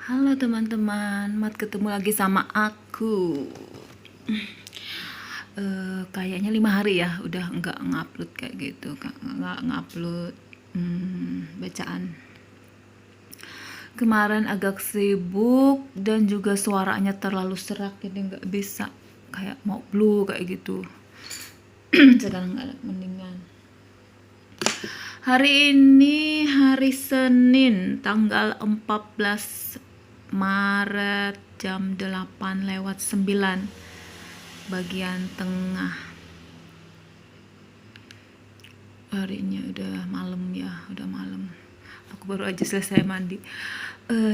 Halo teman-teman, Mat ketemu lagi sama aku. Kayaknya 5 hari ya, udah nggak ngupload kayak gitu, nggak ngupload bacaan. Kemarin agak sibuk dan juga suaranya terlalu serak, jadi nggak bisa kayak mau blue kayak gitu. Sekarang nggak mendingan. Hari ini hari Senin tanggal 14 Maret jam 8:09 bagian tengah. Harinya udah malam ya, udah malam. Aku baru aja selesai mandi.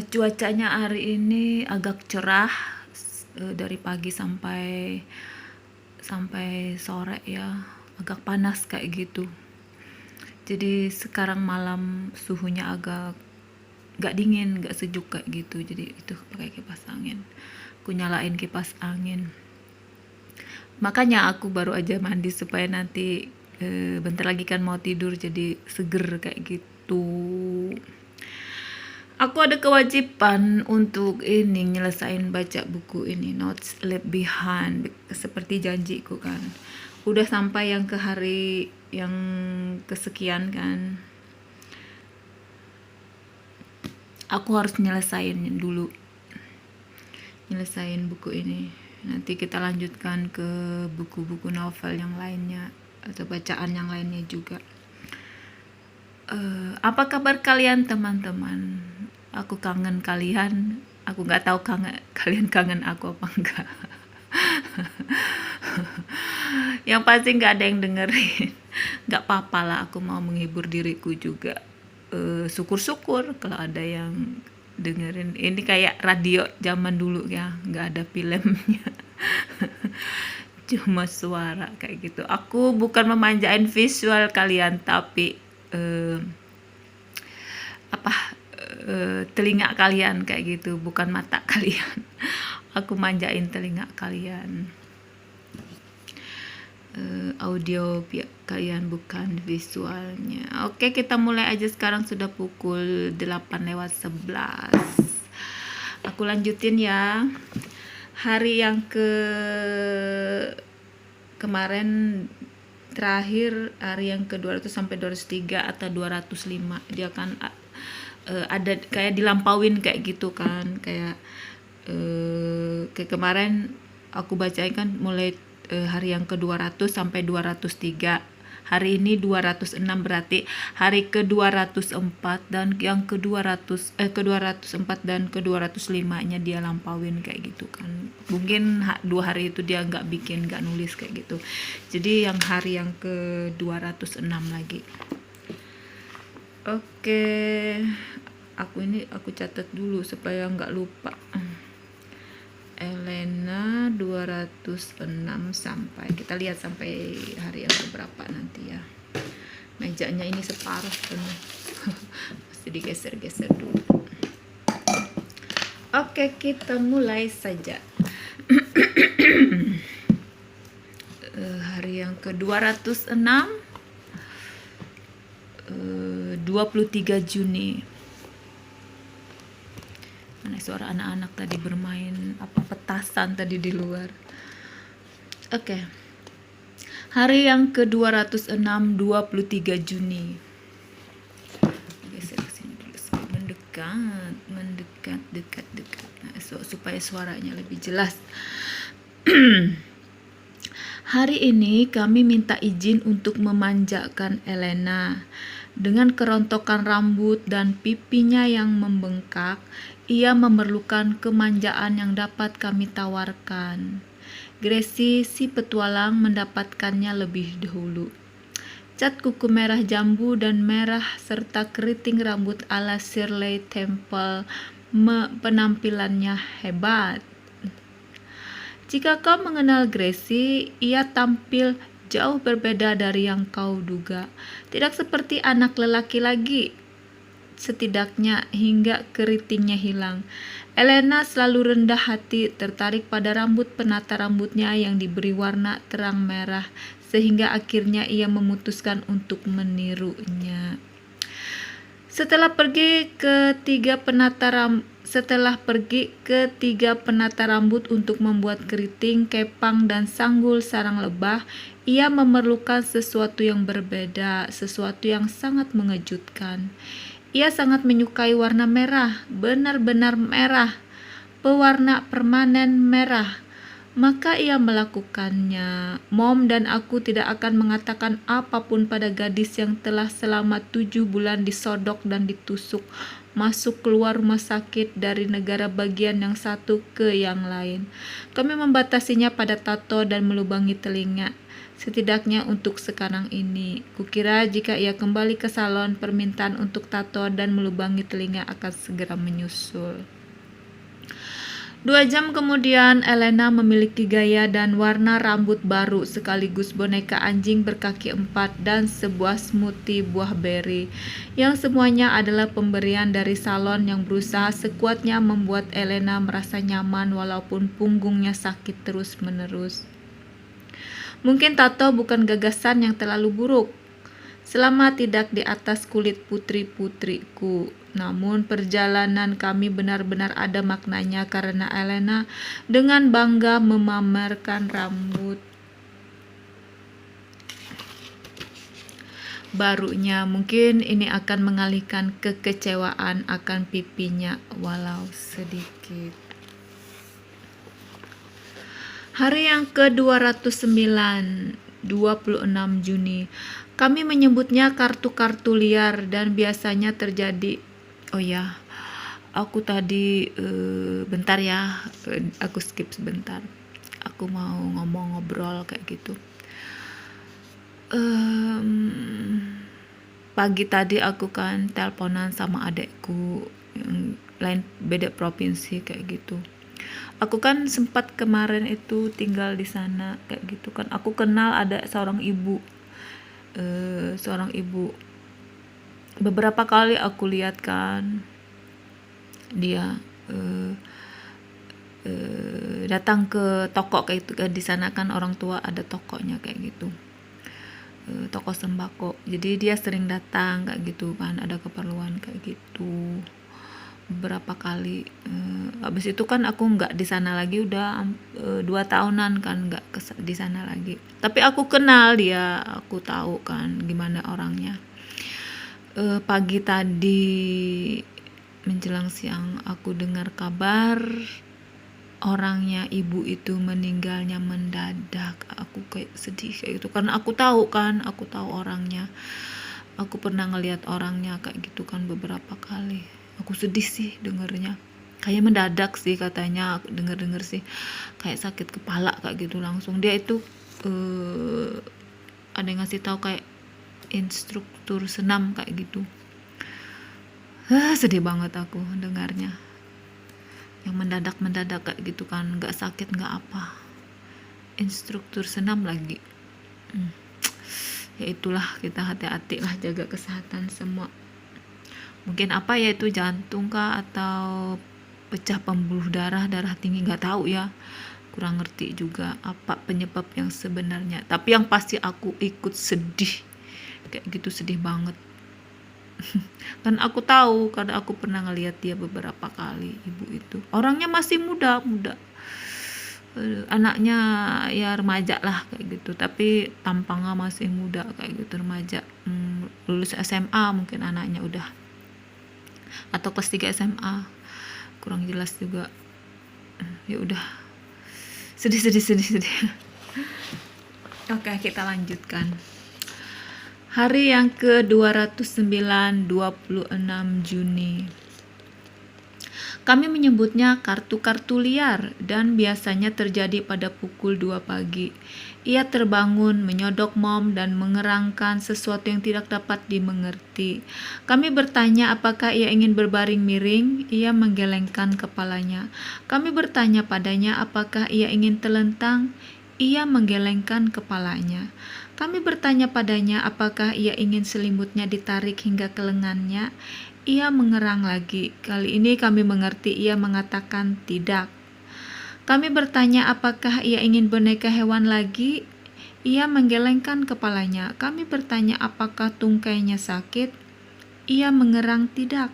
Cuacanya hari ini agak cerah dari pagi sampai sore ya, agak panas kayak gitu. Jadi sekarang malam suhunya agak gak dingin, gak sejuk kayak gitu. Jadi itu pakai kipas angin. Aku nyalain kipas angin. Makanya aku baru aja mandi supaya nanti bentar lagi kan mau tidur jadi seger kayak gitu. Aku ada kewajiban untuk ini nyelesain baca buku ini, Not Left Behind, seperti janjiku kan. Udah sampai yang ke hari yang kesekian kan. Aku harus nyelesain buku ini. Nanti kita lanjutkan ke buku-buku novel yang lainnya atau bacaan yang lainnya juga. Apa kabar kalian teman-teman? Aku kangen kalian. Aku nggak tahu kalian kangen aku apa enggak. Yang pasti nggak ada yang dengerin. Nggak apa-apa lah, aku mau menghibur diriku juga. Syukur-syukur kalau ada yang dengerin. Ini kayak radio zaman dulu ya, nggak ada filmnya. Cuma suara kayak gitu. Aku bukan memanjain visual kalian, tapi telinga kalian kayak gitu, bukan mata kalian. Aku manjain telinga kalian, audio kalian, bukan visualnya. Oke, kita mulai aja sekarang, sudah pukul 8:11. Aku lanjutin ya. Hari yang kemarin terakhir, hari yang ke 200 sampai 203 atau 205, dia kan ada kayak dilampauin kayak gitu kan, kayak kemarin aku bacain kan mulai hari yang ke 200 sampai 203. Hari ini 206, berarti hari ke 204 dan yang ke 204 dan ke 205 nya dia lampauin kayak gitu kan. Mungkin 2 hari itu dia nggak nulis kayak gitu. Jadi yang hari yang ke 206 lagi. Oke, aku catat dulu supaya nggak lupa. Elena 206 sampai, kita lihat sampai hari yang berapa nanti ya. Mejanya ini separuh penuh. Mesti digeser-geser dulu. Oke, kita mulai saja. Hari yang ke 206, 23 Juni. Mana suara anak-anak tadi bermain petasan tadi di luar. Oke. Hari yang ke 206, 23 Juni. Geser ke sini dulu, mendekat. Nah, supaya suaranya lebih jelas. Hari ini kami minta izin untuk memanjakan Elena. Dengan kerontokan rambut dan pipinya yang membengkak, ia memerlukan kemanjaan yang dapat kami tawarkan. Gracie, si petualang, mendapatkannya lebih dahulu. Cat kuku merah jambu dan merah serta keriting rambut ala Shirley Temple, penampilannya hebat. Jika kau mengenal Gracie, ia tampil jauh berbeda dari yang kau duga. Tidak seperti anak lelaki lagi, setidaknya hingga keritingnya hilang. Elena selalu rendah hati, tertarik pada rambut penata rambutnya yang diberi warna terang merah, sehingga akhirnya ia memutuskan untuk menirunya. Setelah pergi ke tiga penata rambut untuk membuat keriting, kepang, dan sanggul sarang lebah, ia memerlukan sesuatu yang berbeda, sesuatu yang sangat mengejutkan. Ia sangat menyukai warna merah, benar-benar merah, pewarna permanen merah. Maka ia melakukannya. Mom dan aku tidak akan mengatakan apapun pada gadis yang telah selama 7 bulan disodok dan ditusuk, masuk keluar rumah sakit dari negara bagian yang satu ke yang lain. Kami membatasinya pada tato dan melubangi telinga. Setidaknya untuk sekarang ini. Kukira jika ia kembali ke salon, permintaan untuk tato dan melubangi telinga akan segera menyusul. 2 jam kemudian, Elena memiliki gaya dan warna rambut baru, sekaligus boneka anjing berkaki 4 dan sebuah smoothie buah beri, yang semuanya adalah pemberian dari salon yang berusaha sekuatnya membuat Elena merasa nyaman walaupun punggungnya sakit terus-menerus. Mungkin tato bukan gagasan yang terlalu buruk, selama tidak di atas kulit putri-putriku. Namun perjalanan kami benar-benar ada maknanya karena Elena dengan bangga memamerkan rambut barunya. Mungkin ini akan mengalihkan kekecewaan akan pipinya walau sedikit. Hari yang ke-209, 26 Juni. Kami menyebutnya kartu-kartu liar dan biasanya terjadi. Oh ya, aku tadi bentar ya, aku skip sebentar. Aku mau ngobrol kayak gitu. Pagi tadi aku kan teleponan sama adekku yang lain beda provinsi kayak gitu. Aku kan sempat kemarin itu tinggal di sana kayak gitu kan. Aku kenal ada seorang ibu. Beberapa kali aku lihat kan dia datang ke toko kayak gitu kan. Di sana kan orang tua ada tokonya kayak gitu, toko sembako, jadi dia sering datang kayak gitu kan, ada keperluan kayak gitu beberapa kali. Habis itu kan aku nggak di sana lagi, udah 2 tahunan kan nggak di sana lagi, tapi aku kenal dia, aku tahu kan gimana orangnya. Pagi tadi menjelang siang aku dengar kabar orangnya ibu itu meninggalnya mendadak. Aku kayak sedih kayak gitu karena aku tahu orangnya, aku pernah ngelihat orangnya kayak gitu kan beberapa kali. Aku sedih sih dengernya, kayak mendadak sih katanya, denger sih kayak sakit kepala kayak gitu langsung. Dia itu ada yang ngasih tahu kayak instruktur senam kayak gitu. Sedih banget aku dengarnya, yang mendadak kayak gitu kan, nggak sakit nggak apa, instruktur senam lagi. Ya itulah, kita hati-hati lah, jaga kesehatan semua. Mungkin apa ya itu, jantung kah atau pecah pembuluh darah tinggi, nggak tahu ya, kurang ngerti juga apa penyebab yang sebenarnya. Tapi yang pasti aku ikut sedih kayak gitu, sedih banget. Kan aku tahu karena aku pernah ngelihat dia beberapa kali. Ibu itu orangnya masih muda, anaknya ya remaja lah kayak gitu, tapi tampangnya masih muda kayak gitu, remaja, lulus SMA mungkin anaknya udah, atau kelas 3 SMA, kurang jelas juga. Ya udah, sedih. Oke, kita lanjutkan. Hari yang ke-209, 26 Juni. Kami menyebutnya kartu-kartu liar dan biasanya terjadi pada pukul 2 pagi. Ia terbangun, menyodok Mom dan mengerangkan sesuatu yang tidak dapat dimengerti. Kami bertanya apakah ia ingin berbaring miring. Ia menggelengkan kepalanya. Kami bertanya padanya apakah ia ingin telentang. Ia menggelengkan kepalanya. Kami bertanya padanya apakah ia ingin selimutnya ditarik hingga ke lengannya. Ia mengerang lagi. Kali ini kami mengerti, ia mengatakan tidak. Kami bertanya apakah ia ingin boneka hewan lagi. Ia menggelengkan kepalanya. Kami bertanya apakah tungkainya sakit. Ia mengerang tidak.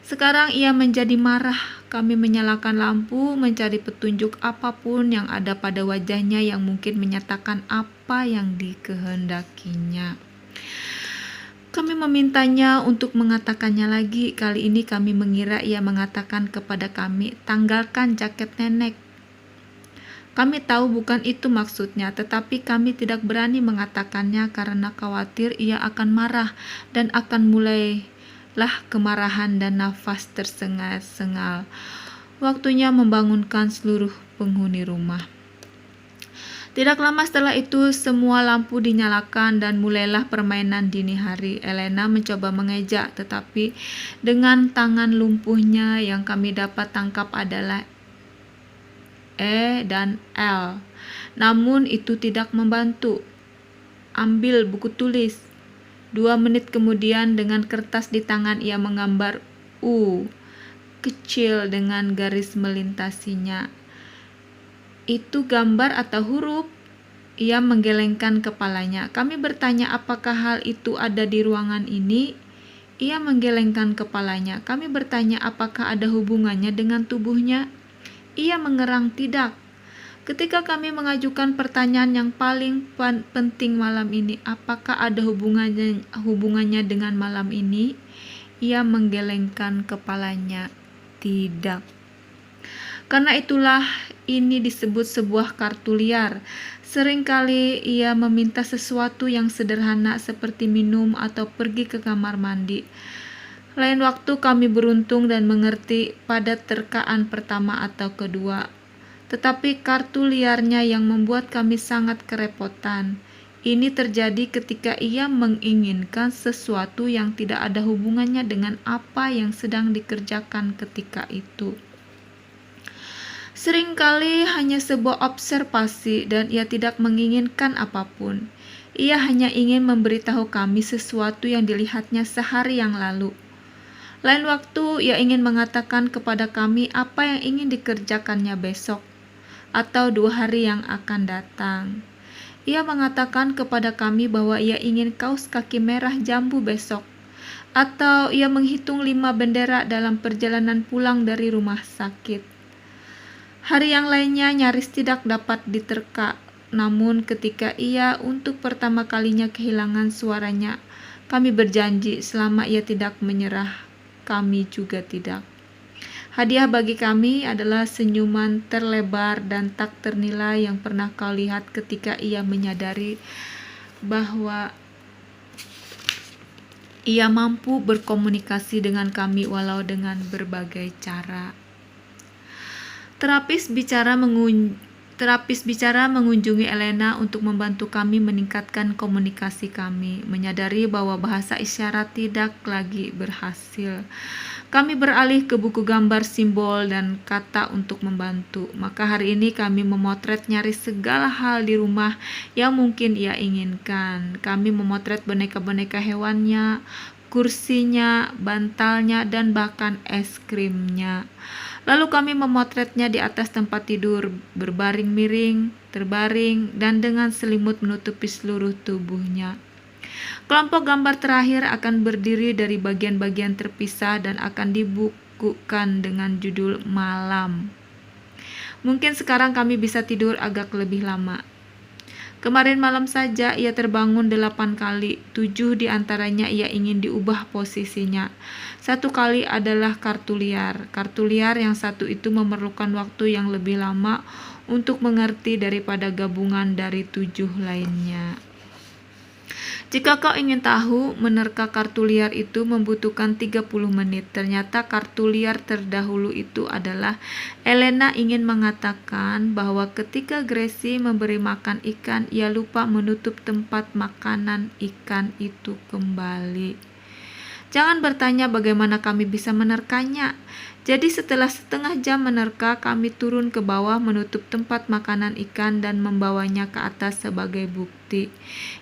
Sekarang ia menjadi marah. Kami menyalakan lampu, mencari petunjuk apapun yang ada pada wajahnya yang mungkin menyatakan apa yang dikehendakinya. Kami memintanya untuk mengatakannya lagi. Kali ini kami mengira ia mengatakan kepada kami, "Tanggalkan jaket nenek." Kami tahu bukan itu maksudnya, tetapi kami tidak berani mengatakannya karena khawatir ia akan marah dan akan mulailah kemarahan dan nafas tersengal-sengal. Waktunya membangunkan seluruh penghuni rumah. Tidak lama setelah itu, semua lampu dinyalakan dan mulailah permainan dini hari. Elena mencoba mengejak, tetapi dengan tangan lumpuhnya yang kami dapat tangkap adalah E dan L. Namun itu tidak membantu. Ambil buku tulis. 2 menit kemudian dengan kertas di tangan ia menggambar U kecil dengan garis melintasinya. Itu gambar atau huruf? Ia menggelengkan kepalanya. Kami bertanya apakah hal itu ada di ruangan ini? Ia menggelengkan kepalanya. Kami bertanya apakah ada hubungannya dengan tubuhnya? Ia mengerang tidak. Ketika kami mengajukan pertanyaan yang paling penting malam ini, apakah ada hubungannya dengan malam ini? Ia menggelengkan kepalanya. Tidak. Karena itulah ini disebut sebuah kartu liar. Seringkali ia meminta sesuatu yang sederhana seperti minum atau pergi ke kamar mandi. Lain waktu kami beruntung dan mengerti pada terkaan pertama atau kedua. Tetapi kartu liarnya yang membuat kami sangat kerepotan. Ini terjadi ketika ia menginginkan sesuatu yang tidak ada hubungannya dengan apa yang sedang dikerjakan ketika itu. Seringkali hanya sebuah observasi dan ia tidak menginginkan apapun. Ia hanya ingin memberitahu kami sesuatu yang dilihatnya sehari yang lalu. Lain waktu ia ingin mengatakan kepada kami apa yang ingin dikerjakannya besok atau 2 hari yang akan datang. Ia mengatakan kepada kami bahwa ia ingin kaos kaki merah jambu besok, atau ia menghitung 5 bendera dalam perjalanan pulang dari rumah sakit. Hari yang lainnya nyaris tidak dapat diterka, namun ketika ia untuk pertama kalinya kehilangan suaranya, kami berjanji selama ia tidak menyerah, kami juga tidak. Hadiah bagi kami adalah senyuman terlebar dan tak ternilai yang pernah kau lihat ketika ia menyadari bahwa ia mampu berkomunikasi dengan kami walau dengan berbagai cara. Terapis bicara mengunjungi Elena untuk membantu kami meningkatkan komunikasi kami, menyadari bahwa bahasa isyarat tidak lagi berhasil. Kami beralih ke buku gambar simbol dan kata untuk membantu. Maka hari ini kami memotret nyaris segala hal di rumah yang mungkin ia inginkan. Kami memotret boneka-boneka hewannya, kursinya, bantalnya, dan bahkan es krimnya. Lalu kami memotretnya di atas tempat tidur, berbaring miring, terbaring, dan dengan selimut menutupi seluruh tubuhnya. Kelompok gambar terakhir akan berdiri dari bagian-bagian terpisah dan akan dibukukan dengan judul Malam. Mungkin sekarang kami bisa tidur agak lebih lama. Kemarin malam saja ia terbangun 8 kali, 7 diantaranya ia ingin diubah posisinya. 1 kali adalah kartu liar. Kartu liar yang satu itu memerlukan waktu yang lebih lama untuk mengerti daripada gabungan dari 7 lainnya. Jika kau ingin tahu, menerka kartu liar itu membutuhkan 30 menit. Ternyata kartu liar terdahulu itu adalah Elena ingin mengatakan bahwa ketika Gracie memberi makan ikan, ia lupa menutup tempat makanan ikan itu kembali. Jangan bertanya bagaimana kami bisa menerkanya. Jadi setelah setengah jam menerka, kami turun ke bawah menutup tempat makanan ikan dan membawanya ke atas sebagai bukti.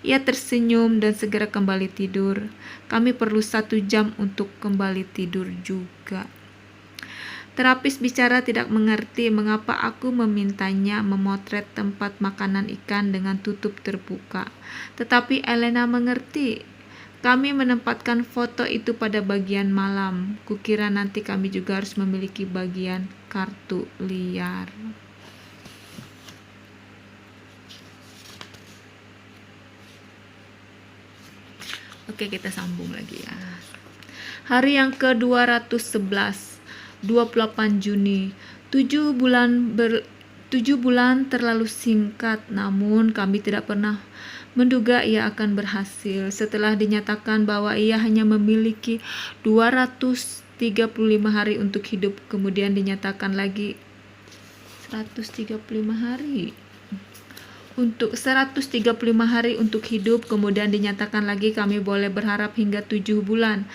Ia tersenyum dan segera kembali tidur. Kami perlu 1 jam untuk kembali tidur juga. Terapis bicara tidak mengerti mengapa aku memintanya memotret tempat makanan ikan dengan tutup terbuka. Tetapi Elena mengerti. Kami menempatkan foto itu pada bagian malam. Kukira nanti kami juga harus memiliki bagian kartu liar. Oke, kita sambung lagi ya. Hari yang ke-211, 28 Juni. 7 bulan terlalu singkat, namun kami tidak pernah menduga ia akan berhasil. Setelah dinyatakan bahwa ia hanya memiliki 235 hari untuk hidup, kemudian dinyatakan lagi 135 hari. Untuk 135 hari untuk hidup, kemudian dinyatakan lagi kami boleh berharap hingga 7 bulan.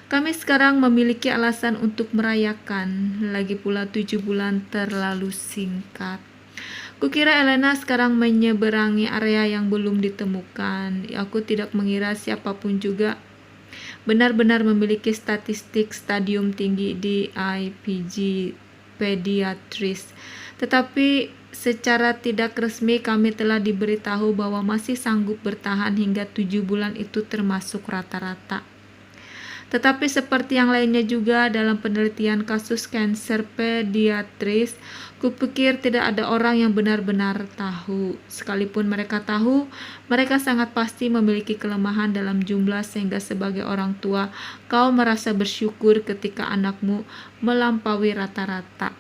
Kami sekarang memiliki alasan untuk merayakan, lagi pula 7 bulan terlalu singkat. Kukira Elena sekarang menyeberangi area yang belum ditemukan. Aku tidak mengira siapapun juga benar-benar memiliki statistik stadium tinggi di IPG Pediatrics. Tetapi secara tidak resmi kami telah diberitahu bahwa masih sanggup bertahan hingga 7 bulan itu termasuk rata-rata. Tetapi seperti yang lainnya juga dalam penelitian kasus kanker pediatris, kupikir tidak ada orang yang benar-benar tahu. Sekalipun mereka tahu, mereka sangat pasti memiliki kelemahan dalam jumlah sehingga sebagai orang tua, kau merasa bersyukur ketika anakmu melampaui rata-rata.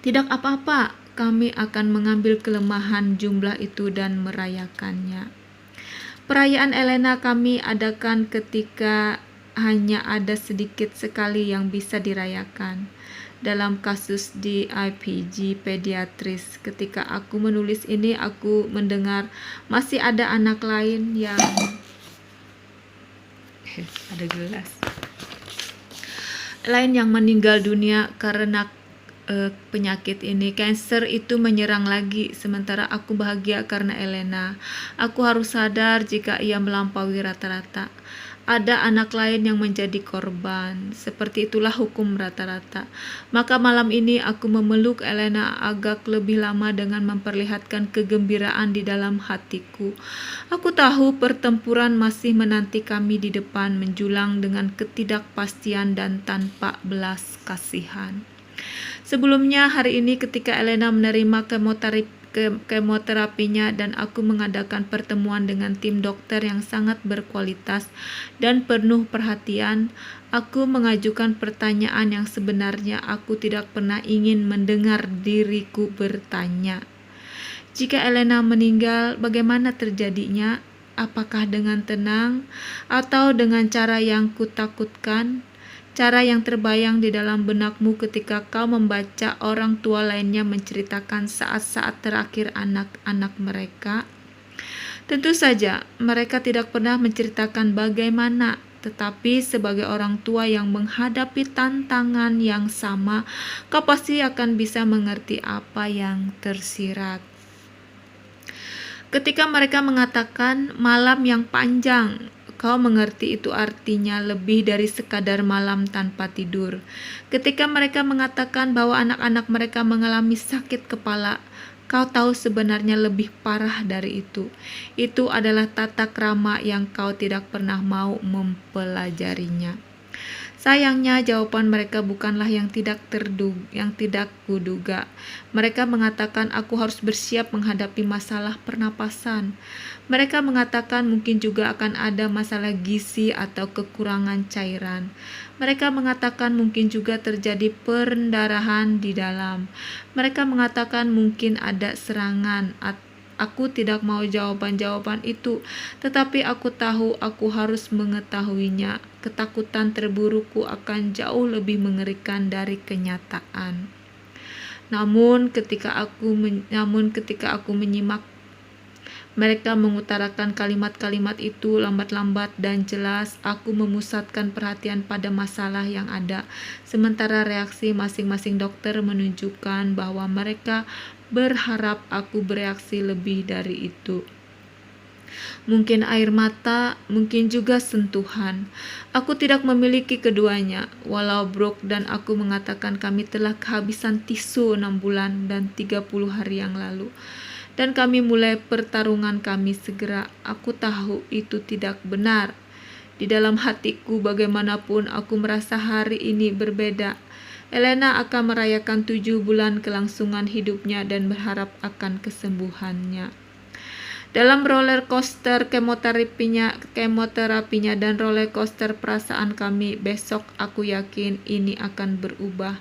Tidak apa-apa, kami akan mengambil kelemahan jumlah itu dan merayakannya. Perayaan Elena kami adakan ketika hanya ada sedikit sekali yang bisa dirayakan. Dalam kasus di IPG Pediatrics, ketika aku menulis ini, aku mendengar masih ada anak lain yang ada gelas lain yang meninggal dunia karena penyakit ini. Kanker itu menyerang lagi, sementara aku bahagia karena Elena. Aku harus sadar jika ia melampaui rata-rata. Ada anak lain yang menjadi korban. Seperti itulah hukum rata-rata. Maka malam ini aku memeluk Elena agak lebih lama dengan memperlihatkan kegembiraan di dalam hatiku. Aku tahu pertempuran masih menanti kami di depan, menjulang dengan ketidakpastian dan tanpa belas kasihan. Sebelumnya hari ini ketika Elena menerima kemoterapinya dan aku mengadakan pertemuan dengan tim dokter yang sangat berkualitas dan penuh perhatian, aku mengajukan pertanyaan yang sebenarnya aku tidak pernah ingin mendengar diriku bertanya. Jika Elena meninggal, bagaimana terjadinya? Apakah dengan tenang atau dengan cara yang kutakutkan? Cara yang terbayang di dalam benakmu ketika kau membaca orang tua lainnya menceritakan saat-saat terakhir anak-anak mereka. Tentu saja, mereka tidak pernah menceritakan bagaimana, tetapi sebagai orang tua yang menghadapi tantangan yang sama, kau pasti akan bisa mengerti apa yang tersirat. Ketika mereka mengatakan malam yang panjang, kau mengerti itu artinya lebih dari sekadar malam tanpa tidur. Ketika mereka mengatakan bahwa anak-anak mereka mengalami sakit kepala, kau tahu sebenarnya lebih parah dari itu. Itu adalah tata krama yang kau tidak pernah mau mempelajarinya. Sayangnya jawaban mereka bukanlah yang tidak kuduga. Mereka mengatakan aku harus bersiap menghadapi masalah pernapasan. Mereka mengatakan mungkin juga akan ada masalah gizi atau kekurangan cairan. Mereka mengatakan mungkin juga terjadi pendarahan di dalam. Mereka mengatakan mungkin ada serangan. Aku tidak mau jawaban-jawaban itu, tetapi aku tahu aku harus mengetahuinya. Ketakutan terburukku akan jauh lebih mengerikan dari kenyataan. Namun ketika aku menyimak mereka mengutarakan kalimat-kalimat itu lambat-lambat dan jelas, aku memusatkan perhatian pada masalah yang ada, sementara reaksi masing-masing dokter menunjukkan bahwa mereka berharap aku bereaksi lebih dari itu. Mungkin air mata, mungkin juga sentuhan. Aku tidak memiliki keduanya. Walau Brooke dan aku mengatakan kami telah kehabisan tisu 6 bulan dan 30 hari yang lalu. Dan kami mulai pertarungan kami segera. Aku tahu itu tidak benar. Di dalam hatiku bagaimanapun aku merasa hari ini berbeda. Elena akan merayakan 7 bulan kelangsungan hidupnya dan berharap akan kesembuhannya. Dalam roller coaster kemoterapinya dan roller coaster perasaan kami, besok aku yakin ini akan berubah.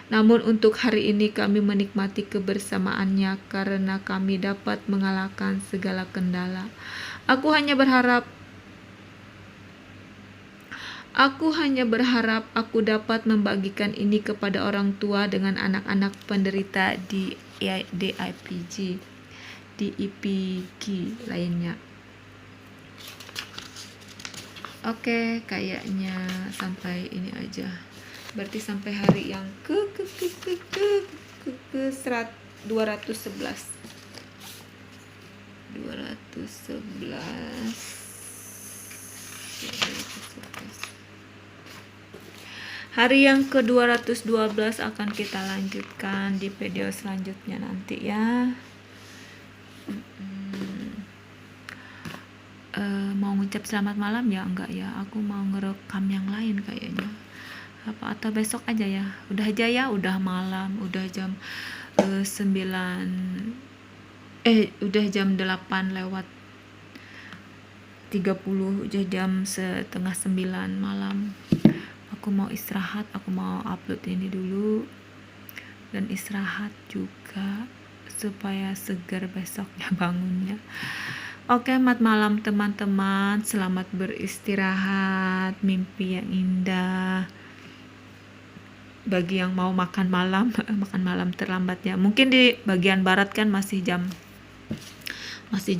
Namun untuk hari ini kami menikmati kebersamaannya karena kami dapat mengalahkan segala kendala. Aku hanya berharap aku dapat membagikan ini kepada orang tua dengan anak-anak penderita di DIPG lainnya. Oke, kayaknya sampai ini aja. Berarti sampai hari yang ke 211. Hari yang ke-212 akan kita lanjutkan di video selanjutnya nanti ya. Mau ngucap selamat malam ya? Enggak ya, aku mau ngerekam yang lain kayaknya. Atau besok aja ya? Udah aja ya, udah malam, udah jam 8 lewat 30, udah jam setengah 9 malam. Aku mau istirahat, aku mau upload ini dulu dan istirahat juga supaya segar besoknya bangunnya. Oke, selamat malam teman-teman, selamat beristirahat, mimpi yang indah. Bagi yang mau makan malam terlambat ya. Mungkin di bagian barat kan masih jam 7,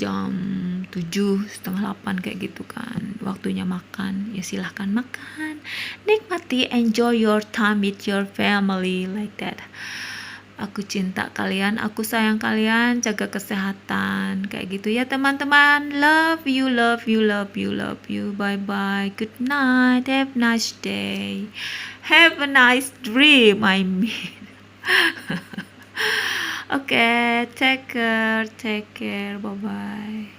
setengah 8 kayak gitu kan. Waktunya makan. Ya silahkan makan. Nikmati, enjoy your time with your family like that. Aku cinta kalian, aku sayang kalian, jaga kesehatan kayak gitu ya teman-teman. Love you. Bye bye. Good night. Have a nice day. Have a nice dream, I mean. Okay, take care. Bye bye.